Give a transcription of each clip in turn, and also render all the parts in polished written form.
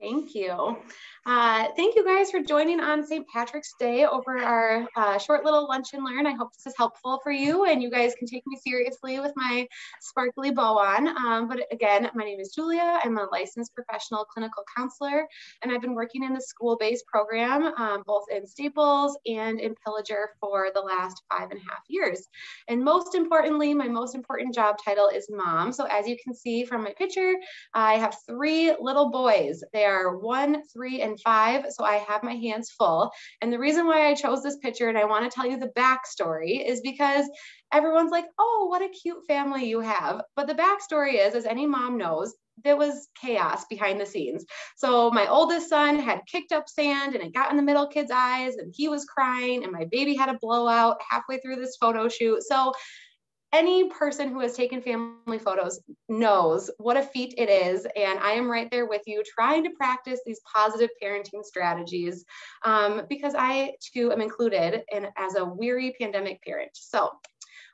Thank you. Thank you guys for joining on St. Patrick's Day over our short little lunch and learn. I hope this is helpful for you and you guys can take me seriously with my sparkly bow on. But again, my name is Julia. I'm a licensed professional clinical counselor, and I've been working in the school-based program, both in Staples and in Pillager for the last 5.5 years. And most importantly, my most important job title is mom. So as you can see from my picture, I have 3 little boys. They are 1, 3, and 5. So I have my hands full. And the reason why I chose this picture, and I want to tell you the backstory, is because everyone's like, oh, what a cute family you have. But the backstory is, as any mom knows, there was chaos behind the scenes. So my oldest son had kicked up sand and it got in the middle kid's eyes and he was crying, and my baby had a blowout halfway through this photo shoot. So any person who has taken family photos knows what a feat it is. And I am right there with you trying to practice these positive parenting strategies because I too am included as a weary pandemic parent. So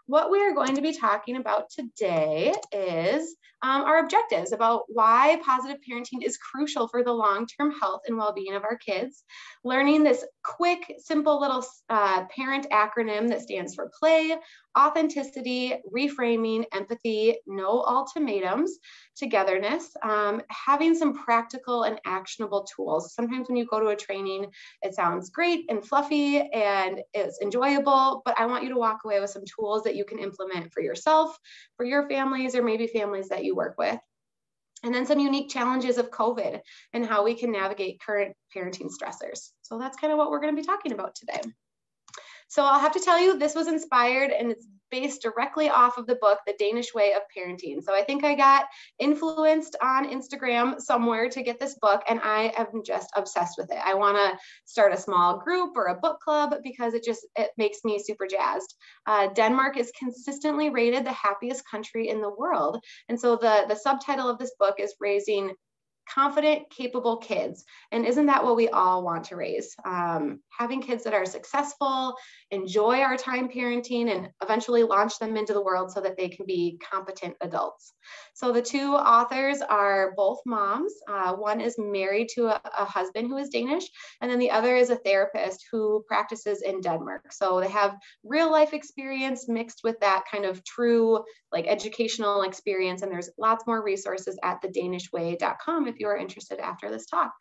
what we are going to be talking about today is our objectives about why positive parenting is crucial for the long-term health and well-being of our kids, learning this quick, simple little parent acronym that stands for play, authenticity, reframing, empathy, no ultimatums, togetherness, having some practical and actionable tools. Sometimes when you go to a training, it sounds great and fluffy and it's enjoyable, but I want you to walk away with some tools that you can implement for yourself, for your families, or maybe families that you work with. And then some unique challenges of COVID and how we can navigate current parenting stressors. So that's kind of what we're going to be talking about today. So I'll have to tell you, this was inspired and it's based directly off of the book, The Danish Way of Parenting. So I think I got influenced on Instagram somewhere to get this book, and I am just obsessed with it. I want to start a small group or a book club because it makes me super jazzed. Denmark is consistently rated the happiest country in the world. And so the subtitle of this book is Raising Confident, Capable Kids. And isn't that what we all want to raise? Having kids that are successful, enjoy our time parenting, and eventually launch them into the world so that they can be competent adults. So the 2 authors are both moms. One is married to a husband who is Danish, and then the other is a therapist who practices in Denmark. So they have real life experience mixed with that kind of true educational experience. And there's lots more resources at thedanishway.com if you are interested after this talk.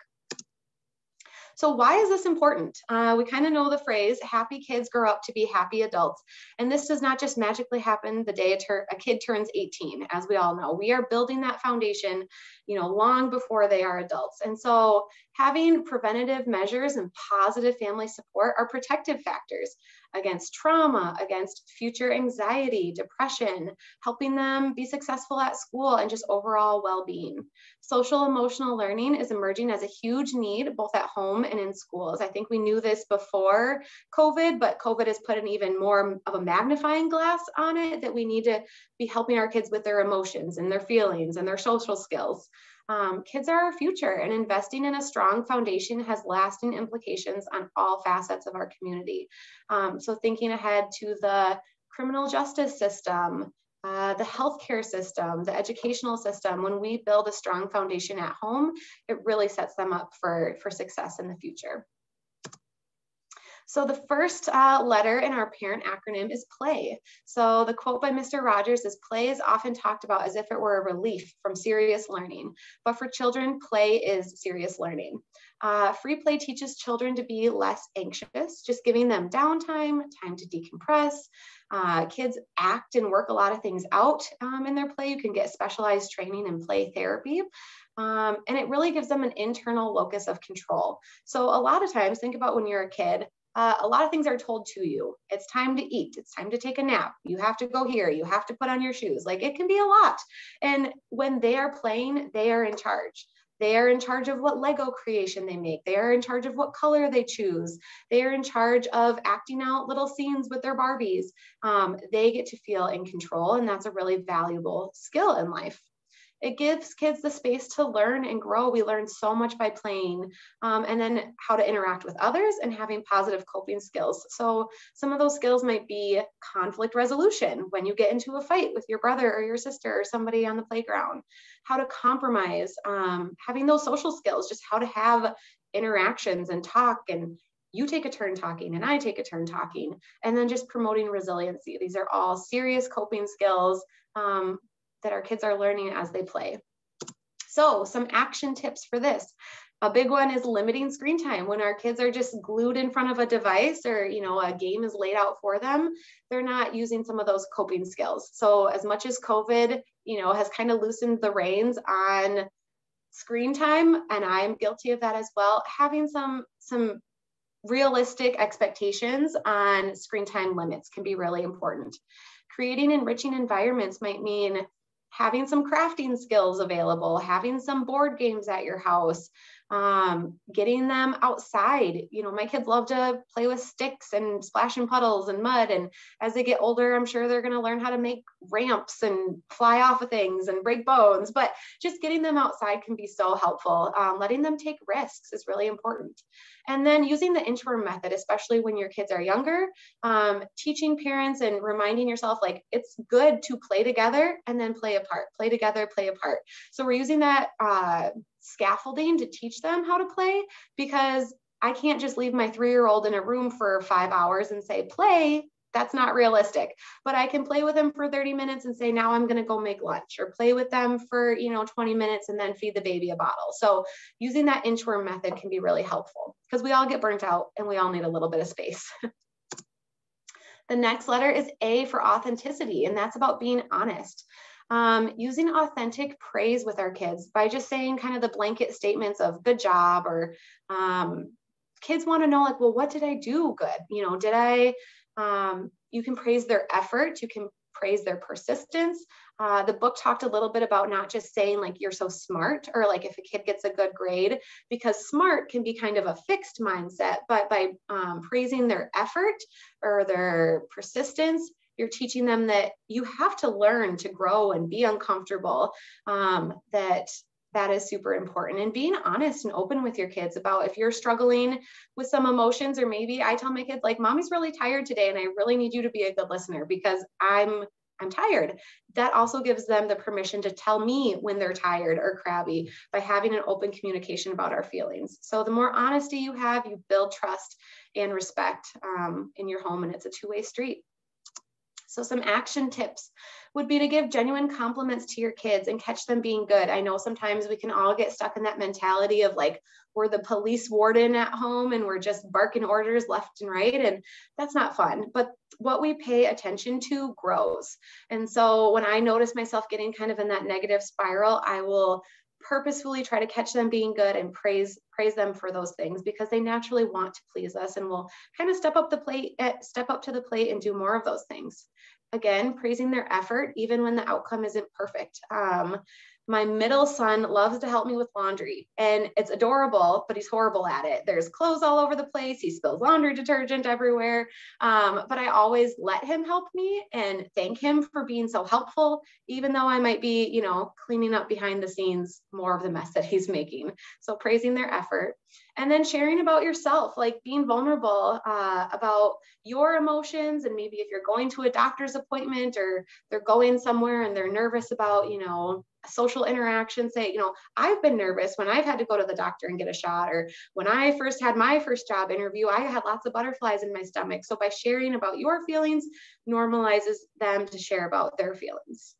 So why is this important? We kind of know the phrase, happy kids grow up to be happy adults. And this does not just magically happen the day a kid turns 18, as we all know. We are building that foundation, long before they are adults. And so having preventative measures and positive family support are protective factors against trauma, against future anxiety, depression, helping them be successful at school, and just overall well-being. Social emotional learning is emerging as a huge need, both at home and in schools. I think we knew this before COVID, but COVID has put an even more of a magnifying glass on it, that we need to be helping our kids with their emotions and their feelings and their social skills. Kids are our future, and investing in a strong foundation has lasting implications on all facets of our community. So thinking ahead to the criminal justice system, the healthcare system, the educational system, when we build a strong foundation at home, it really sets them up for success in the future. So the first letter in our parent acronym is play. So the quote by Mr. Rogers is, play is often talked about as if it were a relief from serious learning, but for children, play is serious learning. Free play teaches children to be less anxious, just giving them downtime, time to decompress. Kids act and work a lot of things out in their play. You can get specialized training in play therapy. And it really gives them an internal locus of control. So a lot of times, think about when you're a kid, a lot of things are told to you. It's time to eat. It's time to take a nap. You have to go here. You have to put on your shoes. It can be a lot. And when they are playing, they are in charge. They are in charge of what Lego creation they make. They are in charge of what color they choose. They are in charge of acting out little scenes with their Barbies. They get to feel in control, and that's a really valuable skill in life. It gives kids the space to learn and grow. We learn so much by playing, and then how to interact with others and having positive coping skills. So some of those skills might be conflict resolution when you get into a fight with your brother or your sister or somebody on the playground, how to compromise, having those social skills, just how to have interactions and talk, and you take a turn talking and I take a turn talking, and then just promoting resiliency. These are all serious coping skills that our kids are learning as they play. So some action tips for this. A big one is limiting screen time. When our kids are just glued in front of a device, or a game is laid out for them, they're not using some of those coping skills. So as much as COVID, has kind of loosened the reins on screen time, and I'm guilty of that as well, having some realistic expectations on screen time limits can be really important. Creating enriching environments might mean having some crafting skills available, having some board games at your house, getting them outside. My kids love to play with sticks and splash in puddles and mud. And as they get older, I'm sure they're going to learn how to make ramps and fly off of things and break bones. But just getting them outside can be so helpful. Letting them take risks is really important. And then using the inchworm method, especially when your kids are younger, teaching parents and reminding yourself, like, it's good to play together and then play apart, play together, play apart. So we're using that scaffolding to teach them how to play, because I can't just leave my 3-year-old in a room for 5 hours and say, play. That's not realistic. But I can play with them for 30 minutes and say, now I'm going to go make lunch, or play with them for 20 minutes and then feed the baby a bottle. So using that inchworm method can be really helpful, because we all get burnt out and we all need a little bit of space. The next letter is A for authenticity, and that's about being honest. Using authentic praise with our kids by just saying kind of the blanket statements of good job, or kids want to know, like, well, what did I do good? Did I, you can praise their effort, you can praise their persistence. The book talked a little bit about not just saying, like, you're so smart, or like if a kid gets a good grade, because smart can be kind of a fixed mindset, but by praising their effort or their persistence, you're teaching them that you have to learn to grow and be uncomfortable, that is super important. And being honest and open with your kids about if you're struggling with some emotions, or maybe I tell my kids, like, mommy's really tired today and I really need you to be a good listener because I'm tired. That also gives them the permission to tell me when they're tired or crabby, by having an open communication about our feelings. So the more honesty you have, you build trust and respect in your home, and it's a two-way street. So some action tips would be to give genuine compliments to your kids and catch them being good. I know sometimes we can all get stuck in that mentality of, like, we're the police warden at home and we're just barking orders left and right. And that's not fun. But what we pay attention to grows. And so when I notice myself getting kind of in that negative spiral, I will purposefully try to catch them being good and praise them for those things, because they naturally want to please us and will kind of step up to the plate and do more of those things. Again, praising their effort, even when the outcome isn't perfect. My middle son loves to help me with laundry, and it's adorable, but he's horrible at it. There's clothes all over the place. He spills laundry detergent everywhere. But I always let him help me and thank him for being so helpful, even though I might be, cleaning up behind the scenes more of the mess that he's making. So praising their effort. And then sharing about yourself, like being vulnerable about your emotions. And maybe if you're going to a doctor's appointment, or they're going somewhere and they're nervous about, social interaction, say, I've been nervous when I've had to go to the doctor and get a shot, or when I first had my first job interview, I had lots of butterflies in my stomach. So by sharing about your feelings, normalizes them to share about their feelings.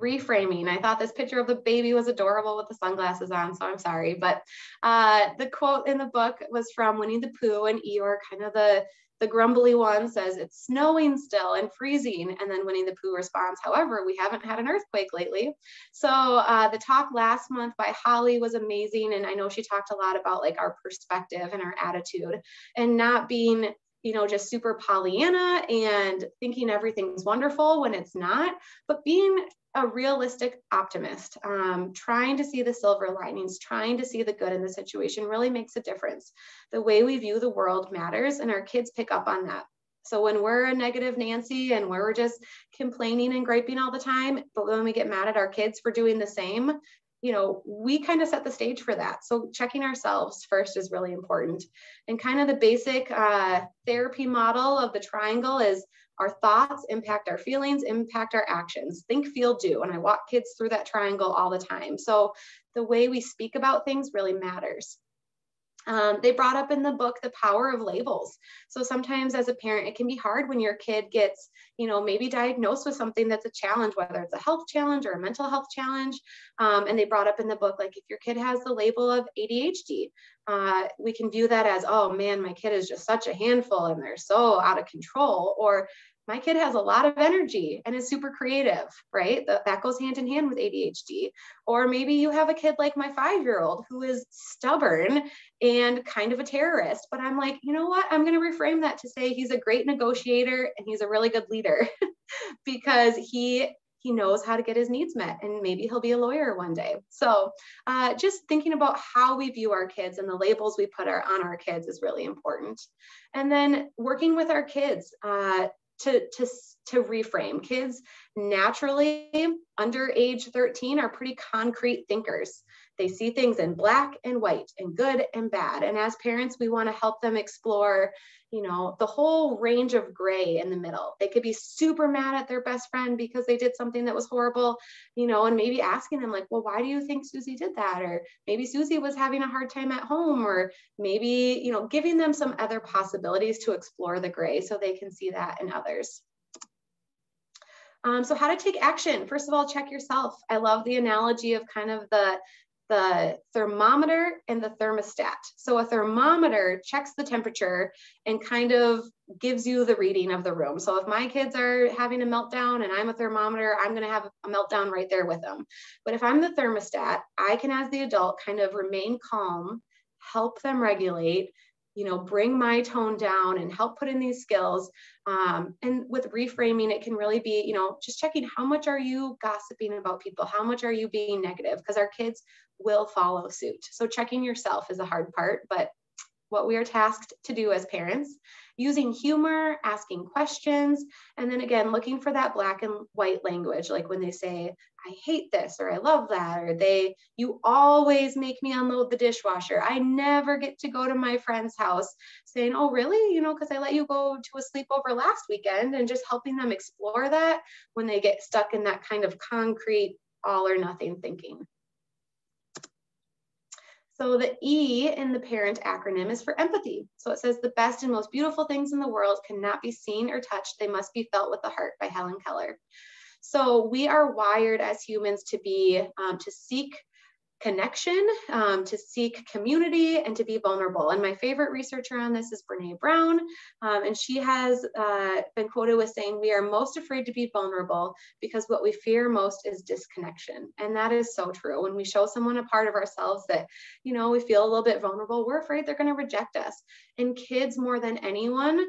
Reframing. I thought this picture of the baby was adorable with the sunglasses on, so I'm sorry. But the quote in the book was from Winnie the Pooh, and Eeyore, kind of the grumbly one, says, "It's snowing still and freezing." And then Winnie the Pooh responds, "However, we haven't had an earthquake lately." So the talk last month by Holly was amazing. And I know she talked a lot about, like, our perspective and our attitude, and not being, just super Pollyanna and thinking everything's wonderful when it's not, but being a realistic optimist, trying to see the silver linings, trying to see the good in the situation really makes a difference. The way we view the world matters, and our kids pick up on that. So when we're a negative Nancy and we're just complaining and griping all the time, but when we get mad at our kids for doing the same, you know, we kind of set the stage for that. So checking ourselves first is really important. And kind of the basic therapy model of the triangle is our thoughts impact our feelings, impact our actions. Think, feel, do. And I walk kids through that triangle all the time. So the way we speak about things really matters. They brought up in the book the power of labels. So sometimes as a parent, it can be hard when your kid gets, you know, maybe diagnosed with something that's a challenge, whether it's a health challenge or a mental health challenge. And they brought up in the book, like if your kid has the label of ADHD, we can view that as, oh man, my kid is just such a handful and they're so out of control. Or my kid has a lot of energy and is super creative, right? That goes hand in hand with ADHD. Or maybe you have a kid like my 5-year-old who is stubborn and kind of a terrorist, but I'm like, you know what? I'm going to reframe that to say he's a great negotiator and he's a really good leader because he knows how to get his needs met, and maybe he'll be a lawyer one day. So just thinking about how we view our kids and the labels we put on our kids is really important. And then working with our kids to reframe. Kids naturally under age 13 are pretty concrete thinkers. They see things in black and white and good and bad. And as parents, we want to help them explore, you know, the whole range of gray in the middle. They could be super mad at their best friend because they did something that was horrible, you know, and maybe asking them like, well, why do you think Susie did that? Or maybe Susie was having a hard time at home, or maybe, you know, giving them some other possibilities to explore the gray so they can see that in others. So how to take action. First of all, check yourself. I love the analogy of kind of the thermometer and the thermostat. So a thermometer checks the temperature and kind of gives you the reading of the room. So if my kids are having a meltdown and I'm a thermometer, I'm going to have a meltdown right there with them. But if I'm the thermostat, I can, as the adult, kind of remain calm, help them regulate, you know, bring my tone down and help put in these skills. And with reframing, it can really be, you know, just checking how much are you gossiping about people? How much are you being negative? Because our kids will follow suit. So checking yourself is a hard part, but what we are tasked to do as parents, using humor, asking questions, and then again, looking for that black and white language, like when they say, I hate this, or I love that, or you always make me unload the dishwasher. I never get to go to my friend's house, saying, oh, really? You know, because I let you go to a sleepover last weekend, and just helping them explore that when they get stuck in that kind of concrete all or nothing thinking. So the E in the parent acronym is for empathy. So it says the best and most beautiful things in the world cannot be seen or touched. They must be felt with the heart, by Helen Keller. So we are wired as humans to be, to seek connection, to seek community, and to be vulnerable. And my favorite researcher on this is Brene Brown. And she has been quoted with saying, we are most afraid to be vulnerable because what we fear most is disconnection. And that is so true. When we show someone a part of ourselves that, you know, we feel a little bit vulnerable, we're afraid they're going to reject us. And kids, more than anyone,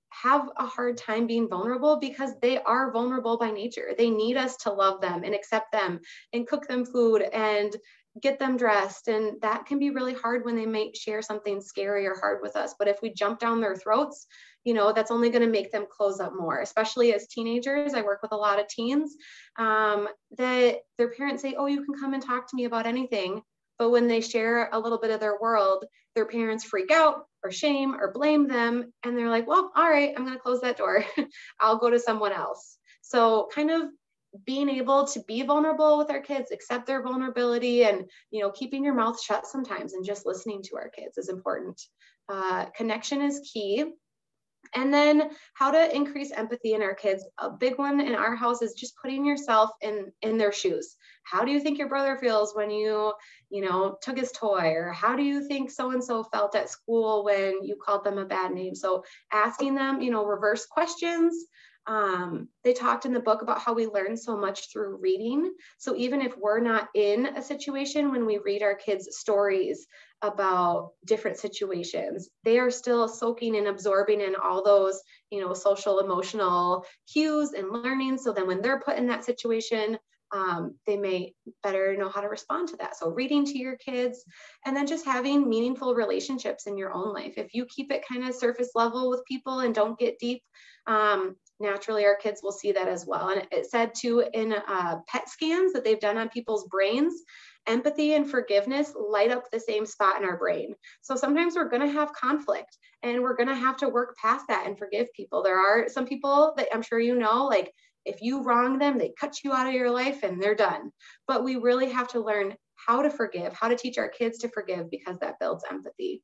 have a hard time being vulnerable because they are vulnerable by nature. They need us to love them and accept them and cook them food and get them dressed. And that can be really hard when they may share something scary or hard with us. But if we jump down their throats, you know, that's only going to make them close up more, especially as teenagers. I work with a lot of teens that their parents say, oh, you can come and talk to me about anything. But when they share a little bit of their world, their parents freak out or shame or blame them. And they're like, well, all right, I'm going to close that door. I'll go to someone else. So kind of being able to be vulnerable with our kids, accept their vulnerability, and, you know, keeping your mouth shut sometimes and just listening to our kids is important. Connection is key. And then how to increase empathy in our kids. A big one in our house is just putting yourself in their shoes. How do you think your brother feels when you know, took his toy? Or how do you think so-and-so felt at school when you called them a bad name? So asking them, you know, reverse questions. They talked in the book about how we learn so much through reading. So even if we're not in a situation, when we read our kids stories about different situations, they are still soaking and absorbing in all those, you know, social, emotional cues and learning. So then when they're put in that situation, they may better know how to respond to that. So reading to your kids, and then just having meaningful relationships in your own life. If you keep it kind of surface level with people and don't get deep, naturally our kids will see that as well. And it said too in PET scans that they've done on people's brains, empathy and forgiveness light up the same spot in our brain. So sometimes we're going to have conflict and we're going to have to work past that and forgive people. There are some people that I'm sure you know, like if you wrong them, they cut you out of your life and they're done. But we really have to learn how to forgive, how to teach our kids to forgive, because that builds empathy.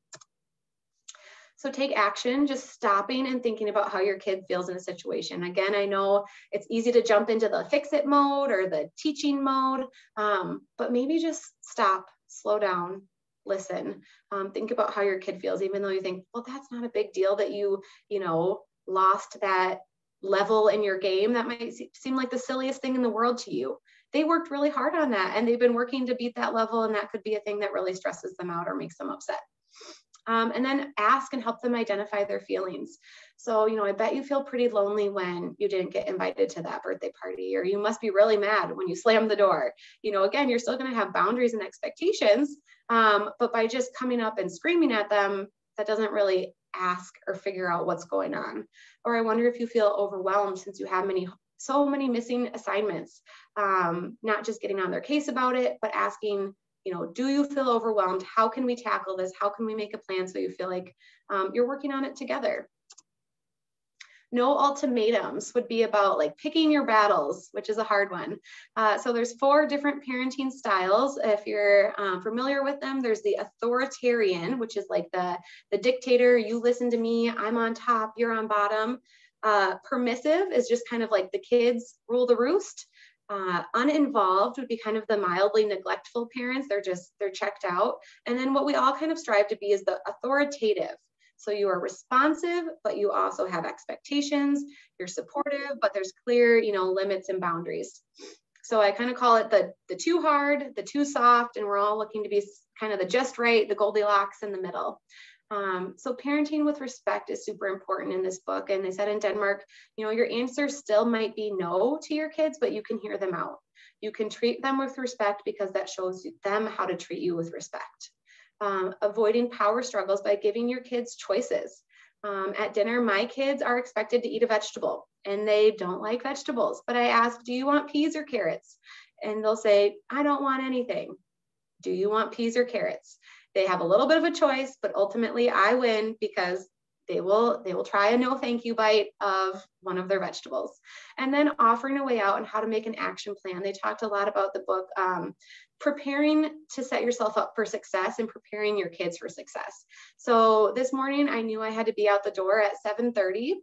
So take action, just stopping and thinking about how your kid feels in a situation. Again, I know it's easy to jump into the fix it mode or the teaching mode, but maybe just stop, slow down, listen, think about how your kid feels, even though you think, well, that's not a big deal that you lost that level in your game. That might seem like the silliest thing in the world to you. They worked really hard on that and they've been working to beat that level, and that could be a thing that really stresses them out or makes them upset. And then ask and help them identify their feelings. So, I bet you feel pretty lonely when you didn't get invited to that birthday party, or you must be really mad when you slammed the door. Again, you're still going to have boundaries and expectations, but by just coming up and screaming at them, that doesn't really ask or figure out what's going on. Or I wonder if you feel overwhelmed since you have so many missing assignments, not just getting on their case about it, but asking, do you feel overwhelmed? How can we tackle this? How can we make a plan so you feel like you're working on it together? No ultimatums would be about like picking your battles, which is a hard one. So there's 4 different parenting styles. If you're familiar with them, there's the authoritarian, which is like the dictator. You listen to me, I'm on top, you're on bottom. Permissive is just kind of like the kids rule the roost. Uninvolved would be kind of the mildly neglectful parents. They're checked out. And then what we all kind of strive to be is the authoritative. So you are responsive, but you also have expectations. You're supportive, but there's clear, limits and boundaries. So I kind of call it the too hard, the too soft, and we're all looking to be kind of the just right, the Goldilocks in the middle. So parenting with respect is super important in this book. And they said in Denmark, your answer still might be no to your kids, but you can hear them out. You can treat them with respect because that shows them how to treat you with respect. Avoiding power struggles by giving your kids choices. At dinner, my kids are expected to eat a vegetable and they don't like vegetables. But I ask, do you want peas or carrots? And they'll say, I don't want anything. Do you want peas or carrots? They have a little bit of a choice, but ultimately I win because they will try a no thank you bite of one of their vegetables. And then offering a way out and how to make an action plan. They talked a lot about the book, preparing to set yourself up for success and preparing your kids for success. So this morning I knew I had to be out the door at 7:30.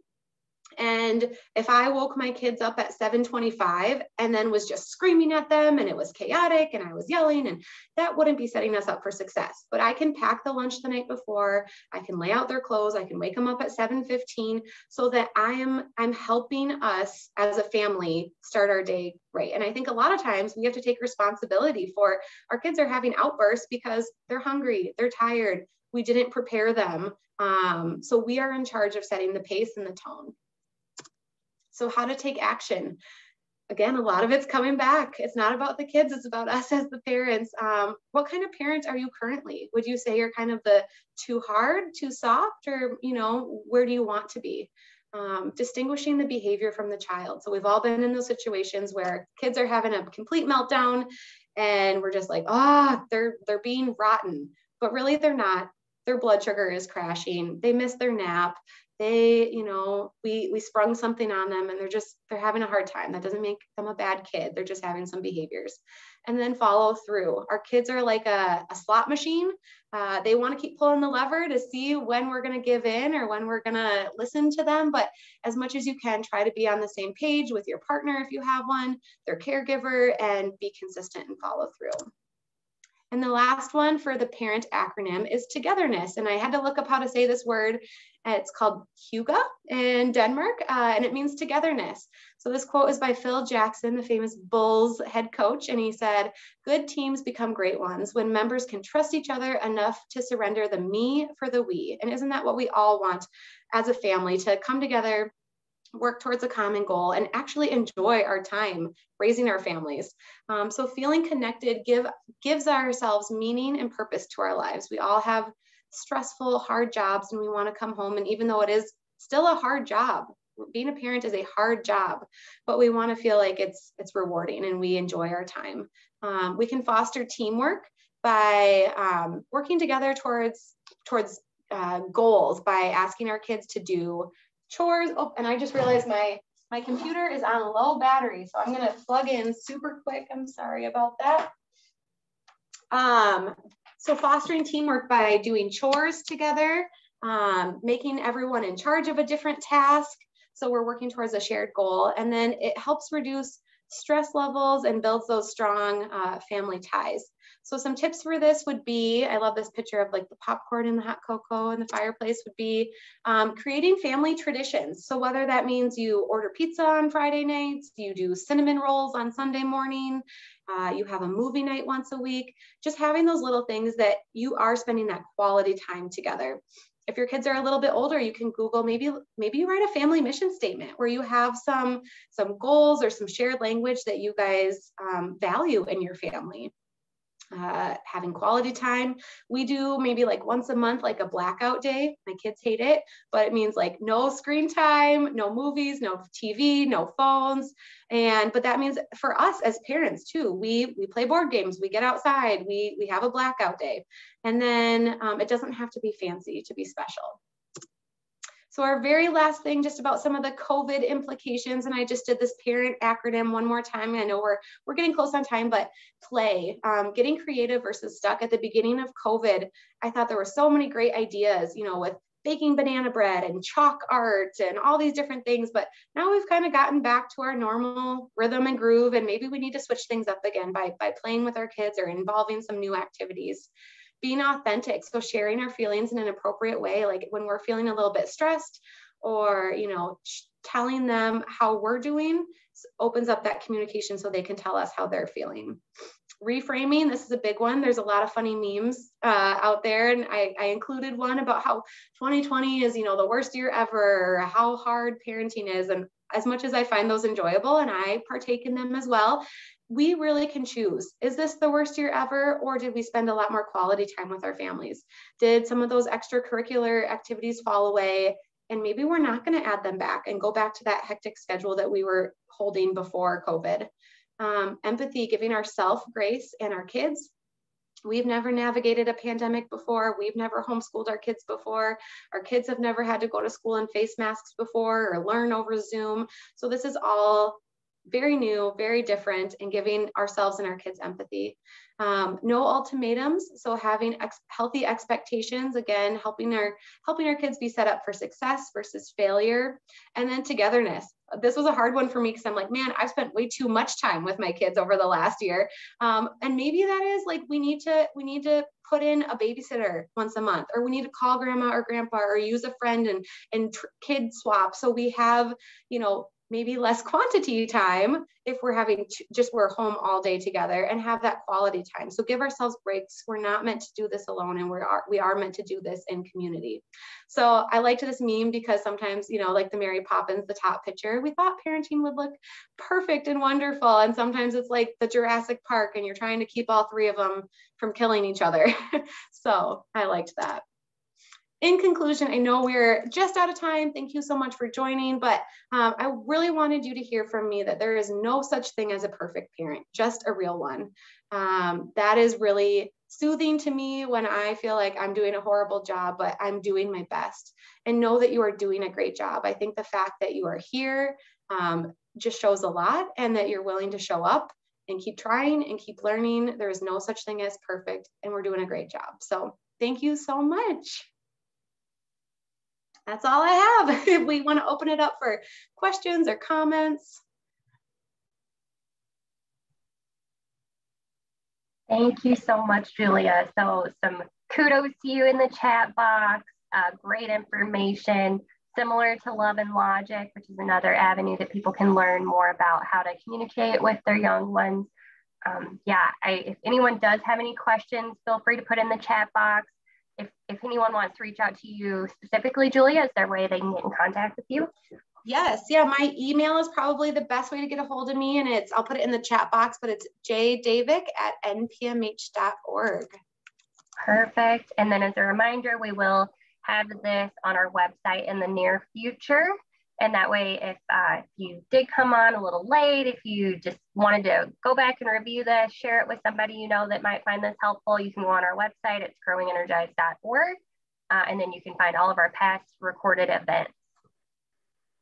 And if I woke my kids up at 7:25 and then was just screaming at them and it was chaotic and I was yelling, and that wouldn't be setting us up for success. But I can pack the lunch the night before, I can lay out their clothes, I can wake them up at 7:15 so that I'm helping us as a family start our day right. And I think a lot of times we have to take responsibility for our kids are having outbursts because they're hungry, they're tired, we didn't prepare them. So we are in charge of setting the pace and the tone. So how to take action. Again, a lot of it's coming back. It's not about the kids, it's about us as the parents. What kind of parent are you currently? Would you say you're kind of the too hard, too soft, or where do you want to be? Distinguishing the behavior from the child. So we've all been in those situations where kids are having a complete meltdown and we're just like, they're being rotten, but really they're not. Their blood sugar is crashing. They missed their nap. They, we sprung something on them and they're having a hard time. That doesn't make them a bad kid. They're just having some behaviors. And then follow through. Our kids are like a slot machine. They want to keep pulling the lever to see when we're going to give in or when we're going to listen to them. But as much as you can, try to be on the same page with your partner if you have one, their caregiver, and be consistent and follow through. And the last one for the parent acronym is Togetherness. And I had to look up how to say this word. It's called Hygge in Denmark, and it means togetherness. So this quote is by Phil Jackson, the famous Bulls head coach. And he said, good teams become great ones when members can trust each other enough to surrender the me for the we. And isn't that what we all want as a family, to come together work towards a common goal, and actually enjoy our time raising our families. So feeling connected gives ourselves meaning and purpose to our lives. We all have stressful, hard jobs, and we want to come home. And even though it is still a hard job, being a parent is a hard job, but we want to feel like it's rewarding and we enjoy our time. We can foster teamwork by working together towards goals, by asking our kids to do chores. Oh, and I just realized my computer is on low battery, so I'm going to plug in super quick. I'm sorry about that. So fostering teamwork by doing chores together, making everyone in charge of a different task. So we're working towards a shared goal, and then it helps reduce stress levels and builds those strong family ties. So some tips for this would be, I love this picture of like the popcorn and the hot cocoa and the fireplace, would be creating family traditions. So whether that means you order pizza on Friday nights, you do cinnamon rolls on Sunday morning, you have a movie night once a week, just having those little things that you are spending that quality time together. If your kids are a little bit older, you can Google, maybe you write a family mission statement where you have some goals or some shared language that you guys value in your family. Having quality time. We do maybe like once a month, like a blackout day. My kids hate it, but it means like no screen time, no movies, no TV, no phones. But that means for us as parents too, we play board games, we get outside, we have a blackout day. And then it doesn't have to be fancy to be special. So our very last thing, just about some of the COVID implications, and I just did this parent acronym one more time. I know we're getting close on time, but play, getting creative versus stuck. At the beginning of COVID, I thought there were so many great ideas, with baking banana bread and chalk art and all these different things. But now we've kind of gotten back to our normal rhythm and groove, and maybe we need to switch things up again by playing with our kids or involving some new activities. Being authentic, so sharing our feelings in an appropriate way, like when we're feeling a little bit stressed, or telling them how we're doing, opens up that communication so they can tell us how they're feeling. Reframing, this is a big one. There's a lot of funny memes out there, and I included one about how 2020 is the worst year ever, or how hard parenting is. And as much as I find those enjoyable and I partake in them as well, we really can choose. Is this the worst year ever, or did we spend a lot more quality time with our families? Did some of those extracurricular activities fall away, and maybe we're not going to add them back and go back to that hectic schedule that we were holding before COVID? Empathy, giving ourselves grace and our kids. We've never navigated a pandemic before. We've never homeschooled our kids before. Our kids have never had to go to school in face masks before or learn over Zoom. So this is all very new, very different, and giving ourselves and our kids empathy. No ultimatums, so having healthy expectations, again, helping our kids be set up for success versus failure. And then togetherness. This was a hard one for me because I'm like, man, I've spent way too much time with my kids over the last year. And maybe that is like, we need to put in a babysitter once a month, or we need to call grandma or grandpa, or use a friend and kid swap. So we have, maybe less quantity time if we're having we're home all day together, and have that quality time. So give ourselves breaks. We're not meant to do this alone, and we are meant to do this in community. So I liked this meme because sometimes, like the Mary Poppins, the top picture, we thought parenting would look perfect and wonderful. And sometimes it's like the Jurassic Park and you're trying to keep all three of them from killing each other. So I liked that. In conclusion, I know we're just out of time. Thank you so much for joining, but I really wanted you to hear from me that there is no such thing as a perfect parent, just a real one. That is really soothing to me when I feel like I'm doing a horrible job, but I'm doing my best, and know that you are doing a great job. I think the fact that you are here just shows a lot, and that you're willing to show up and keep trying and keep learning. There is no such thing as perfect, and we're doing a great job. So thank you so much. That's all I have. If we want to open it up for questions or comments. Thank you so much, Julia. So some kudos to you in the chat box. Great information, similar to Love and Logic, which is another avenue that people can learn more about how to communicate with their young ones. If anyone does have any questions, feel free to put in the chat box. If anyone wants to reach out to you specifically, Julia, is there a way they can get in contact with you? Yes, yeah, my email is probably the best way to get a hold of me, and I'll put it in the chat box, but it's jdavick@npmh.org. Perfect. And then as a reminder, we will have this on our website in the near future. And that way, if you did come on a little late, if you just wanted to go back and review this, share it with somebody you know that might find this helpful, you can go on our website. It's growingenergized.org. And then you can find all of our past recorded events.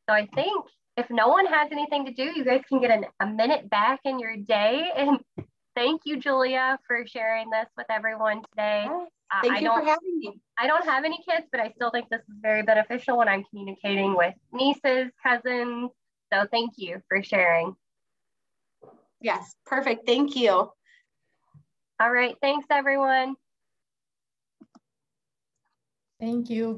So I think if no one has anything to do, you guys can get a minute back in your day. And thank you, Julia, for sharing this with everyone today. Thank you for having me. I don't have any kids, but I still think this is very beneficial when I'm communicating with nieces, cousins. So thank you for sharing. Yes, perfect. Thank you. All right. Thanks, everyone. Thank you.